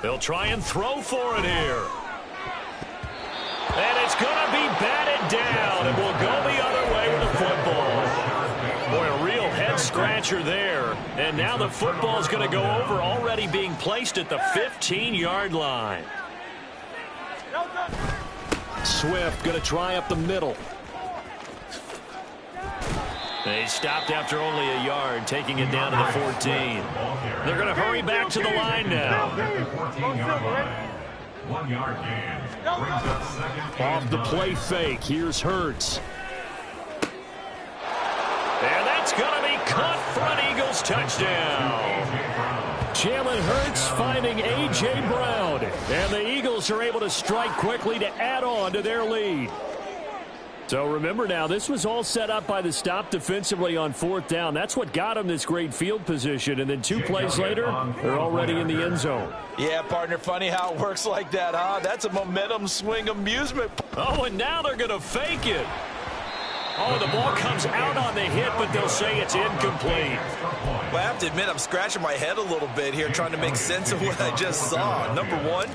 They'll try and throw for it here. And it's going to be batted down, and we'll go the other way with the football. Boy, a real head-scratcher there. And now the football is going to go over, already being placed at the 15-yard line. Swift going to try up the middle. They stopped after only a yard, taking it down to the 14. They're going to hurry back to the line now. 1 yard gain. Off the play fake, here's Hurts. And that's going to be caught for an Eagles touchdown. Jalen Hurts finding A.J. Brown. And the Eagles are able to strike quickly to add on to their lead. So remember now, this was all set up by the stop defensively on 4th down. That's what got them this great field position. And then 2 plays later, they're already in the end zone. Yeah, partner, funny how it works like that, huh? That's a momentum swing amusement. Oh, and now they're going to fake it. Oh, the ball comes out on the hit, but they'll say it's incomplete. Well, I have to admit, I'm scratching my head a little bit here trying to make sense of what I just saw. Number 1,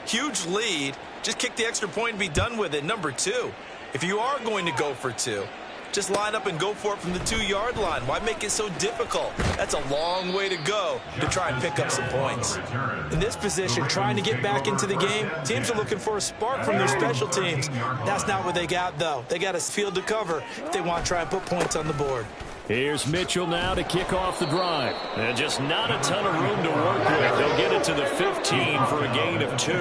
huge lead. Just kick the extra point and be done with it. Number 2, if you are going to go for 2, just line up and go for it from the 2-yard line. Why make it so difficult? That's a long way to go to try and pick up some points. In this position, trying to get back into the game, teams are looking for a spark from their special teams. That's not what they got, though. They got a field to cover if they want to try and put points on the board. Here's Mitchell now to kick off the drive. And just not a ton of room to work with. They'll get it to the 15 for a gain of 2. A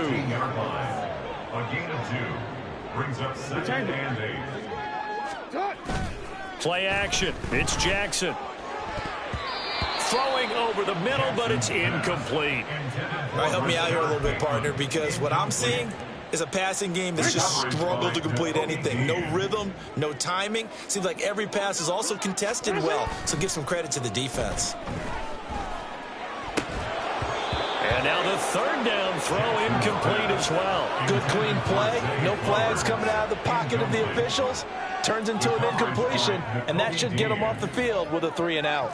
gain of 2 brings up 2nd and 8. Play action. It's Jackson. Throwing over the middle, but it's incomplete. All right, help me out here a little bit, partner, because what I'm seeing is a passing game that's just struggled to complete anything. No rhythm, no timing. Seems like every pass is also contested well, so give some credit to the defense. And now the 3rd down throw incomplete as well. Good clean play. No flags coming out of the pocket of the officials. Turns into an incompletion, and that should get them off the field with a 3 and out.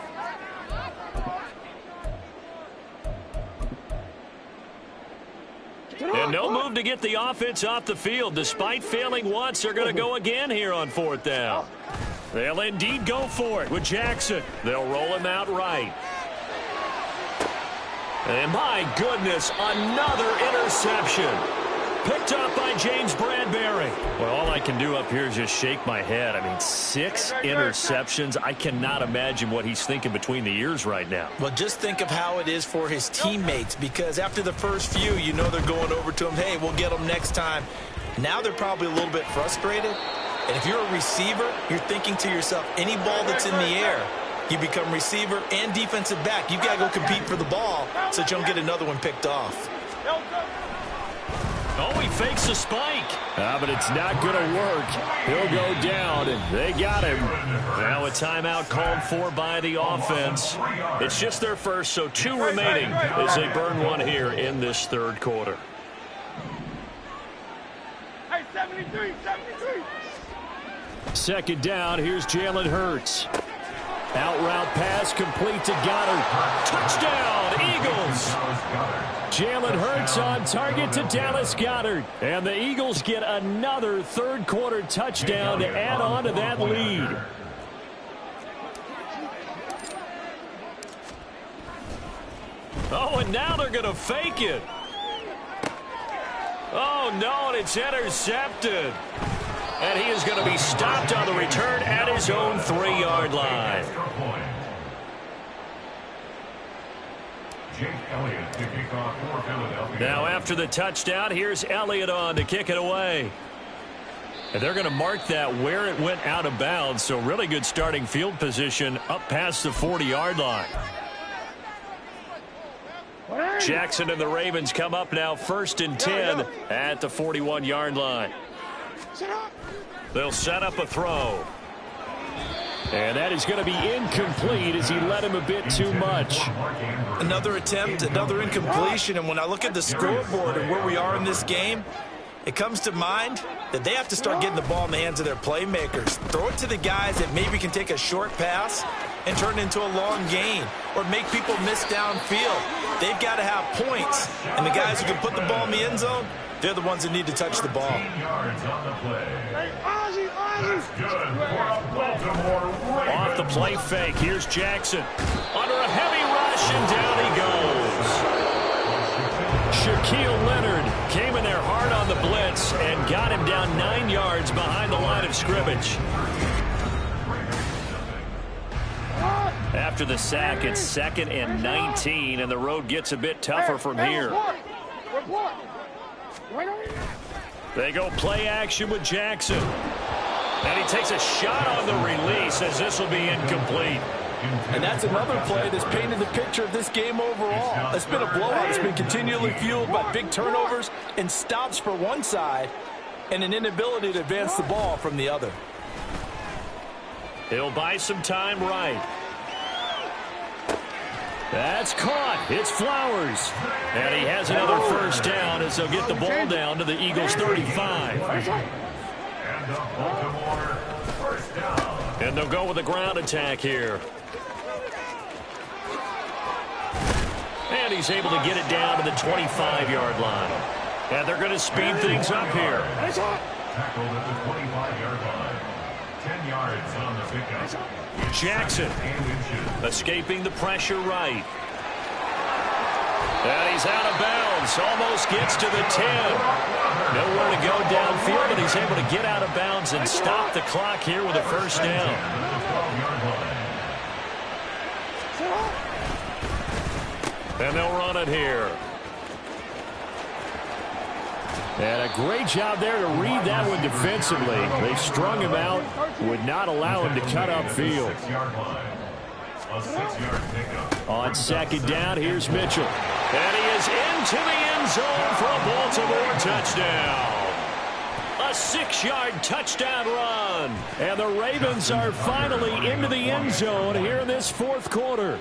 And no move to get the offense off the field. Despite failing once, they're going to go again here on 4th down. They'll indeed go for it with Jackson. They'll roll him out right. And my goodness, another interception. Picked up by James Bradbury. Well, all I can do up here is just shake my head. I mean, 6 interceptions. I cannot imagine what he's thinking between the ears right now. Well, just think of how it is for his teammates, because after the first few, you know they're going over to him, hey, we'll get them next time. Now they're probably a little bit frustrated. And if you're a receiver, you're thinking to yourself, any ball that's in the air, you become receiver and defensive back. You've got to go compete for the ball so that you don't get another one picked off. Oh, he fakes a spike. But it's not going to work. He'll go down, and they got him. Now a timeout called for by the offense. It's just their first, so 2 remaining as they burn one here in this 3rd quarter. Hey, 73. 2nd down, here's Jalen Hurts. Out route pass complete to Goddard. Touchdown, Eagles! Jalen Hurts on target to Dallas Goedert. And the Eagles get another 3rd quarter touchdown to add on to that lead. Oh, and now they're going to fake it. Oh, no, and it's intercepted. And he is going to be stopped on the return at his own 3-yard line. Now after the touchdown, here's Elliott on to kick it away. And they're going to mark that where it went out of bounds. So really good starting field position up past the 40-yard line. Jackson and the Ravens come up now 1st and 10 at the 41-yard line. They'll set up a throw. And that is going to be incomplete as he led him a bit too much. Another attempt, another incompletion. And when I look at the scoreboard and where we are in this game, it comes to mind that they have to start getting the ball in the hands of their playmakers. Throw it to the guys that maybe can take a short pass and turn it into a long gain or make people miss downfield. They've got to have points. And the guys who can put the ball in the end zone, they're the ones that need to touch the ball. 15 yards on the play. Hey, Ozzie, Ozzie. That's good for a Baltimore Ravens. Off the play fake, here's Jackson. Under a heavy rush, and down he goes. Shaquille Leonard came in there hard on the blitz and got him down 9 yards behind the line of scrimmage. After the sack, it's 2nd and 19, and the road gets a bit tougher from here. Report. They go play action with Jackson. And he takes a shot on the release as this will be incomplete. And that's another play that's painted the picture of this game overall. It's been a blowout. It's been continually fueled by big turnovers and stops for one side and an inability to advance the ball from the other. He'll buy some time right. That's caught. It's Flowers. And he has another first down as they'll get the ball down to the Eagles' 35. And the Baltimore first down. And they'll go with a ground attack here. And he's able to get it down to the 25-yard line. And they're going to speed things up here. Tackled at the 25-yard line. 10 yards on the pickup. Jackson escaping the pressure right. And he's out of bounds. Almost gets to the 10. Nowhere to go downfield, but he's able to get out of bounds and stop the clock here with a first down. And they'll run it here. And a great job there to read that one defensively. They strung him out, would not allow him to cut upfield. On second down, here's Mitchell. And he is into the end zone for a Baltimore touchdown. A 6-yard touchdown run. And the Ravens are finally into the end zone here in this fourth quarter.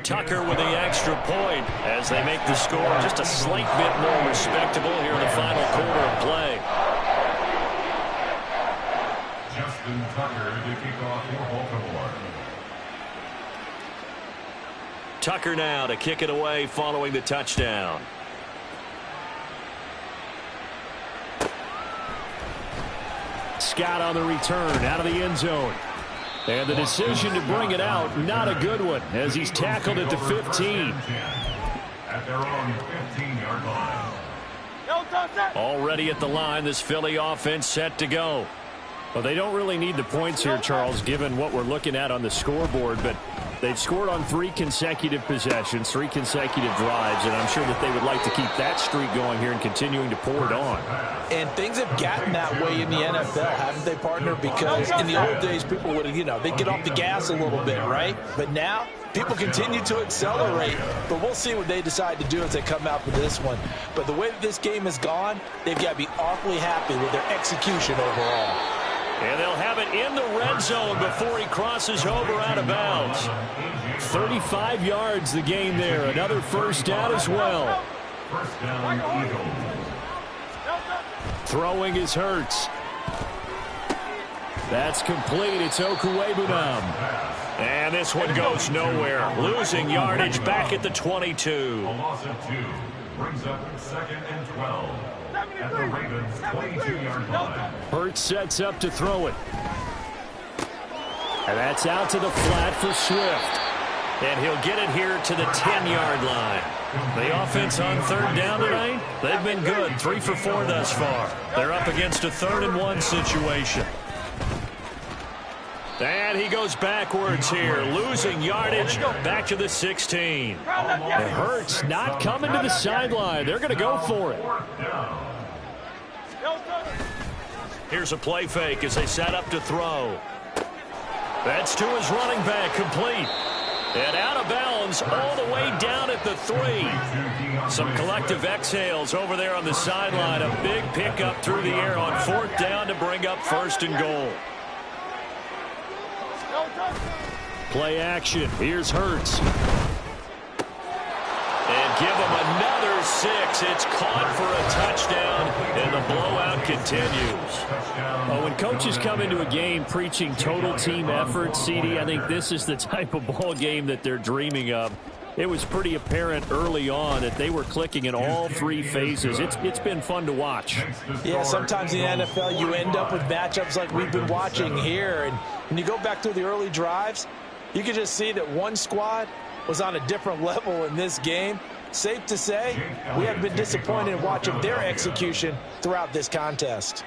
Tucker with the extra point as they make the score just a slight bit more respectable here in the final quarter of play. Justin Tucker to kick off for Baltimore. Tucker now to kick it away following the touchdown. Scott on the return out of the end zone. And the decision to bring it out, not a good one, as he's tackled at the 15. At their own 15-yard line. Already at the line, this Philly offense set to go. Well, they don't really need the points here, Charles, given what we're looking at on the scoreboard, but they've scored on 3 consecutive possessions, 3 consecutive drives, and I'm sure that they would like to keep that streak going here and continuing to pour it on. And things have gotten that way in the NFL, haven't they, partner? Because in the old days, people would, they'd get off the gas a little bit, right? But now, people continue to accelerate, but we'll see what they decide to do as they come out for this one. But the way that this game has gone, they've got to be awfully happy with their execution overall. And they'll have it in the red zone before he crosses over out of bounds. 35 yards the game there. Another first down as well. First down, Eagles. Throwing is Hurts. That's complete. It's Okuwebunam. And this one goes nowhere. Losing yardage back at the 22. A loss of 2 brings up 2nd and 12. At the Ravens' 22-yard line. Hurts sets up to throw it. And that's out to the flat for Swift. And he'll get it here to the 10-yard line. The offense on third down tonight, they've been good. 3 for 4 thus far. They're up against a 3rd and 1 situation. And he goes backwards here, losing yardage back to the 16. And Hurts not coming to the sideline. They're going to go for it. Here's a play fake as they set up to throw. That's to his running back, complete. And out of bounds all the way down at the 3. Some collective exhales over there on the sideline. A big pickup through the air on 4th down to bring up 1st and goal. Play action. Here's Hurts. And give him another 6. It's caught for a touchdown, and the blowout continues. Well, when coaches come into a game preaching total team effort, CD, I think this is the type of ball game that they're dreaming of. It was pretty apparent early on that they were clicking in all three phases. It's been fun to watch. Yeah, sometimes in the NFL you end up with matchups like we've been watching here. And when you go back to the early drives, you can just see that one squad was on a different level in this game. Safe to say, we have been disappointed in watching their execution throughout this contest.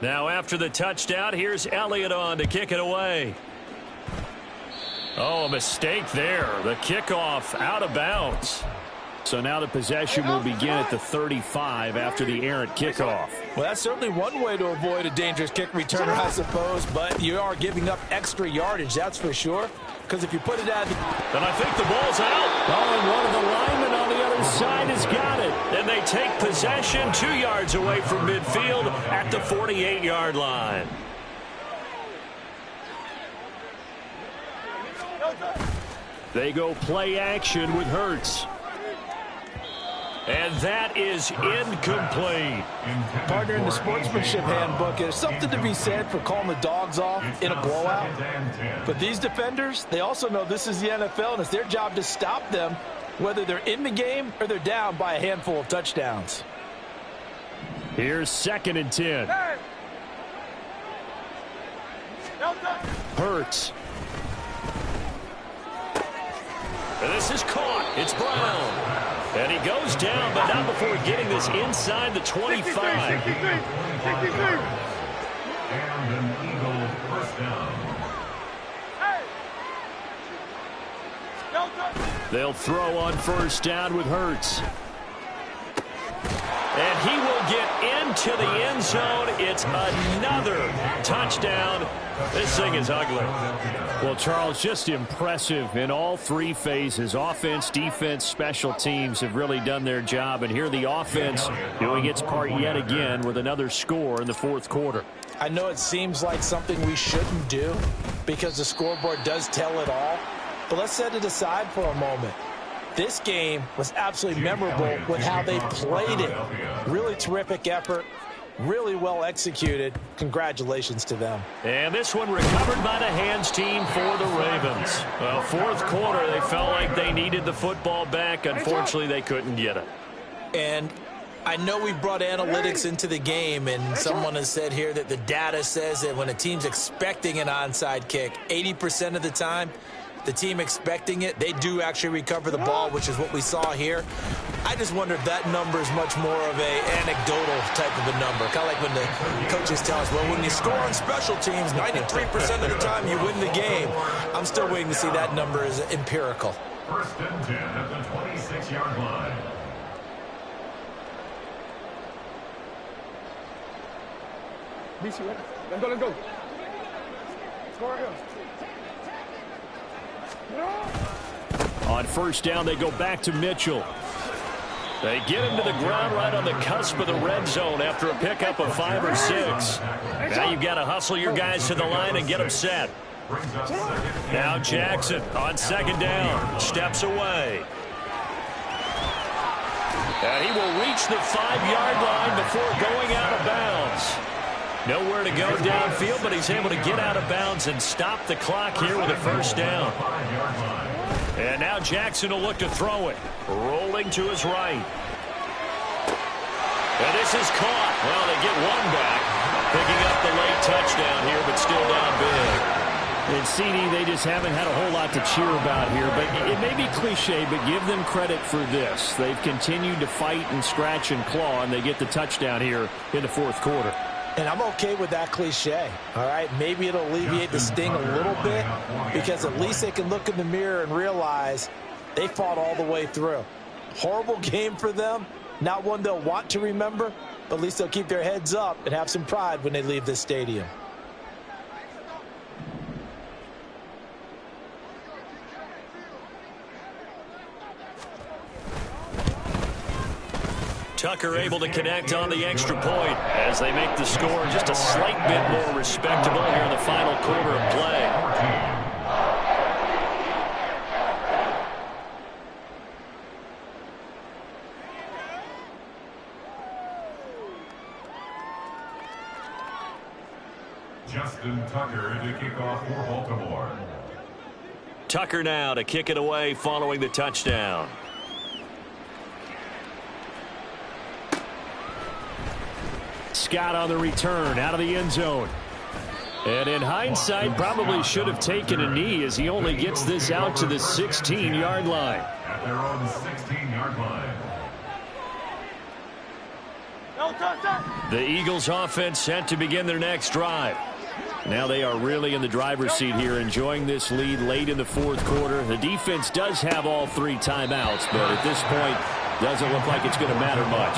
Now after the touchdown, here's Elliott on to kick it away. Oh, a mistake there. The kickoff out of bounds. So now the possession will begin at the 35 after the errant kickoff. Well, that's certainly one way to avoid a dangerous kick returner, I suppose, but you are giving up extra yardage, that's for sure. Because if you put it out... And I think the ball's out. Oh, and one of the linemen on the other side has got it. And they take possession 2 yards away from midfield at the 48-yard line. They go play action with Hurts. And that is incomplete. Partner, in the sportsmanship handbook, there's something to be said for calling the dogs off in a blowout. But these defenders, they also know this is the NFL, and it's their job to stop them, whether they're in the game or they're down by a handful of touchdowns. Here's 2nd and 10. Hurts. And this is caught. It's Brown. And he goes down, but not before getting this inside the 25. And an Eagle first down. They'll throw on first down with Hurts. And he will get into the end zone. It's another touchdown. This thing is ugly. Well, Charles, just impressive in all three phases. Offense, defense, special teams have really done their job. And here the offense doing its part yet again with another score in the fourth quarter. I know it seems like something we shouldn't do because the scoreboard does tell it all. But let's set it aside for a moment. This game was absolutely memorable with how they played it. Really terrific effort, really well executed. Congratulations to them. And this one recovered by the hands team for the Ravens. Well, fourth quarter, they felt like they needed the football back. Unfortunately, they couldn't get it. And I know we brought analytics into the game, and someone has said here that the data says that when a team's expecting an onside kick, 80% of the time, the team expecting it, they do actually recover the ball, which is what we saw here. I just wonder if that number is much more of a anecdotal type of a number. Kind of like when the coaches tell us, well, when you score on special teams, 93% of the time you win the game. I'm still waiting to see that number is empirical. 1st and 10 at the 26-yard line. BC, right? Let's go. Score here. On first down, they go back to Mitchell. They get him to the ground right on the cusp of the red zone after a pickup of 5 or 6. Now you've got to hustle your guys to the line and get them set. Now Jackson on 2nd down. Steps away. And he will reach the 5-yard line before going out of bounds. Nowhere to go downfield, but he's able to get out of bounds and stop the clock here with a first down. And now Jackson will look to throw it. Rolling to his right. And this is caught. Well, they get one back. Picking up the late touchdown here, but still down big. And CD, they just haven't had a whole lot to cheer about here. But it may be cliche, but give them credit for this. They've continued to fight and scratch and claw, and they get the touchdown here in the fourth quarter. And I'm okay with that cliche, all right? Maybe it'll alleviate the sting a little bit because at least they can look in the mirror and realize they fought all the way through. Horrible game for them, not one they'll want to remember, but at least they'll keep their heads up and have some pride when they leave this stadium. Tucker able to connect on the extra point as they make the score just a slight bit more respectable here in the final quarter of play. Justin Tucker to kick off for Baltimore. Tucker now to kick it away following the touchdown. Scott on the return out of the end zone. And in hindsight, probably should have taken a knee as he only gets this out to the 16-yard line. At their own 16-yard line. The Eagles offense set to begin their next drive. Now they are really in the driver's seat here, enjoying this lead late in the fourth quarter. The defense does have all 3 timeouts, but at this point, doesn't look like it's going to matter much.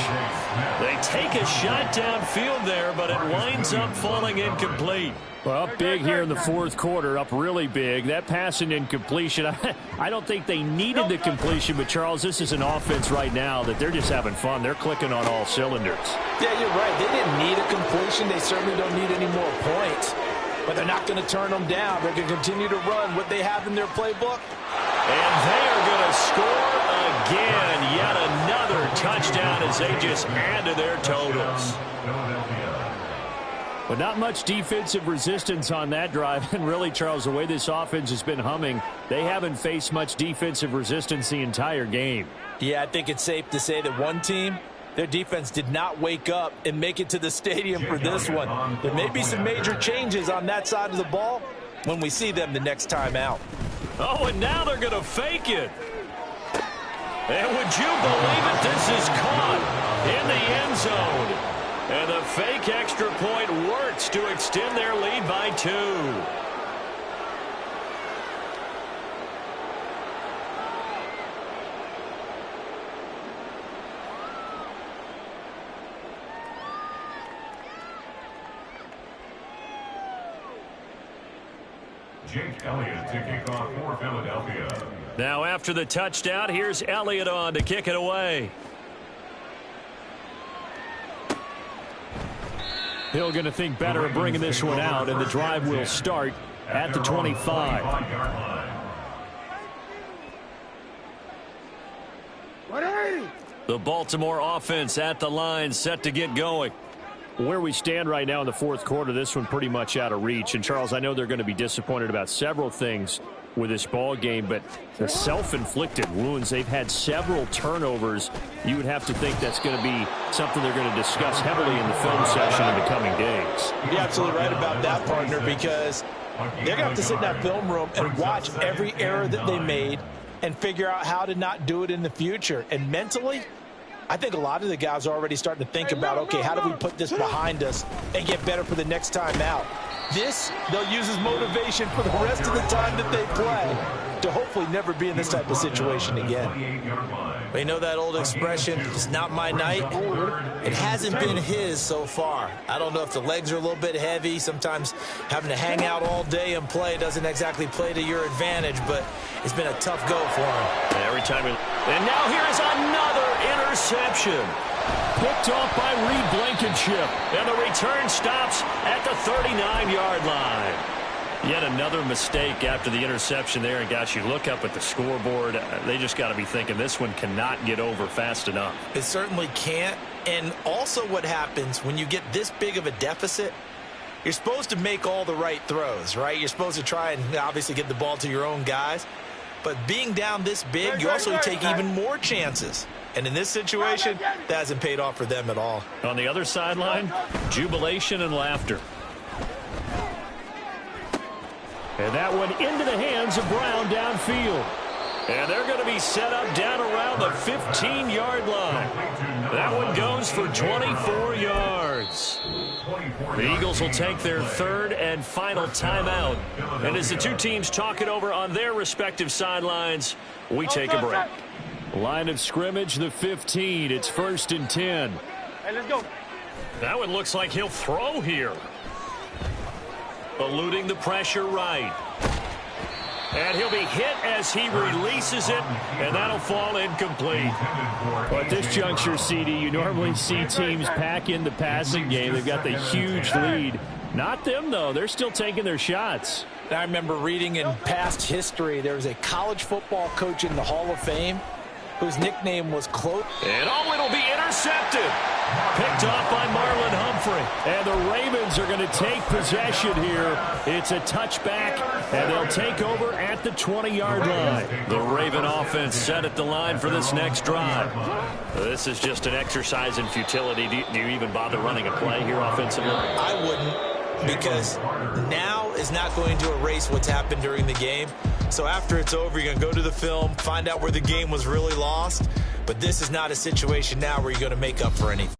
They take a shot downfield there, but it winds up falling incomplete. Well, up big here in the fourth quarter, up really big. That pass and incompletion, I don't think they needed the completion, but Charles, this is an offense right now that they're just having fun. They're clicking on all cylinders. Yeah, you're right. They didn't need a completion. They certainly don't need any more points. But they're not going to turn them down. They're going to continue to run what they have in their playbook. And they are going to score again. Yet another touchdown as they just add to their totals. But not much defensive resistance on that drive. And really, Charles, the way this offense has been humming, they haven't faced much defensive resistance the entire game. Yeah, I think it's safe to say that one team, their defense did not wake up and make it to the stadium for this one. There may be some major changes on that side of the ball when we see them the next time out. Oh, and now they're going to fake it. And would you believe it? This is caught in the end zone. And the fake extra point works to extend their lead by 2. Jake Elliott to kick off for Philadelphia. Now after the touchdown, here's Elliott on to kick it away. Hill going to think better of bringing this one out, and the drive will start at the 25. The Baltimore offense at the line, set to get going. Where we stand right now in the fourth quarter, this one pretty much out of reach. And, Charles, I know they're going to be disappointed about several things with this ball game, but the self-inflicted wounds, they've had several turnovers. You would have to think that's going to be something they're going to discuss heavily in the film section in the coming days. You're absolutely right about that, partner, because they're going to have to sit in that film room and watch every error that they made and figure out how to not do it in the future. And mentally, I think a lot of the guys are already starting to think about, okay, how do we put this behind us and get better for the next time out? This, they'll use as motivation for the rest of the time that they play to hopefully never be in this type of situation again. But you know that old expression, it's not my night? It hasn't been his so far. I don't know if the legs are a little bit heavy. Sometimes having to hang out all day and play doesn't exactly play to your advantage, but it's been a tough go for him. Every time and now here is another interception. Picked off by Reed Blankenship. And the return stops at the 39-yard line. Yet another mistake after the interception there. And, gosh, you look up at the scoreboard. They just got to be thinking this one cannot get over fast enough. It certainly can't. And also what happens when you get this big of a deficit, you're supposed to make all the right throws, right? You're supposed to try and obviously get the ball to your own guys. But being down this big, you also take even more chances. And in this situation, that hasn't paid off for them at all. On the other sideline, jubilation and laughter. And that one into the hands of Brown downfield. And they're going to be set up down around the 15-yard line. That one goes for 24 yards. The Eagles will take their third and final timeout. And as the two teams talk it over on their respective sidelines, we take a break. Line of scrimmage, the 15. It's 1st and 10. Hey, let's go. That one looks like he'll throw here. Eluding the pressure right. And he'll be hit as he releases it, and that'll fall incomplete. Well, at this juncture, CD, you normally see teams pack in the passing game. They've got the huge lead. Not them, though. They're still taking their shots. I remember reading in past history, there was a college football coach in the Hall of Fame whose nickname was Close. And it'll be intercepted. Picked off by Marlon Humphrey. And the Ravens are going to take possession here. It's a touchback, and they'll take over at the 20-yard line. The Raven offense set at the line for this next drive. This is just an exercise in futility. Do you even bother running a play here offensively? I wouldn't, because now is not going to erase what's happened during the game. So after it's over, you're going to go to the film, find out where the game was really lost. But this is not a situation now where you're going to make up for anything.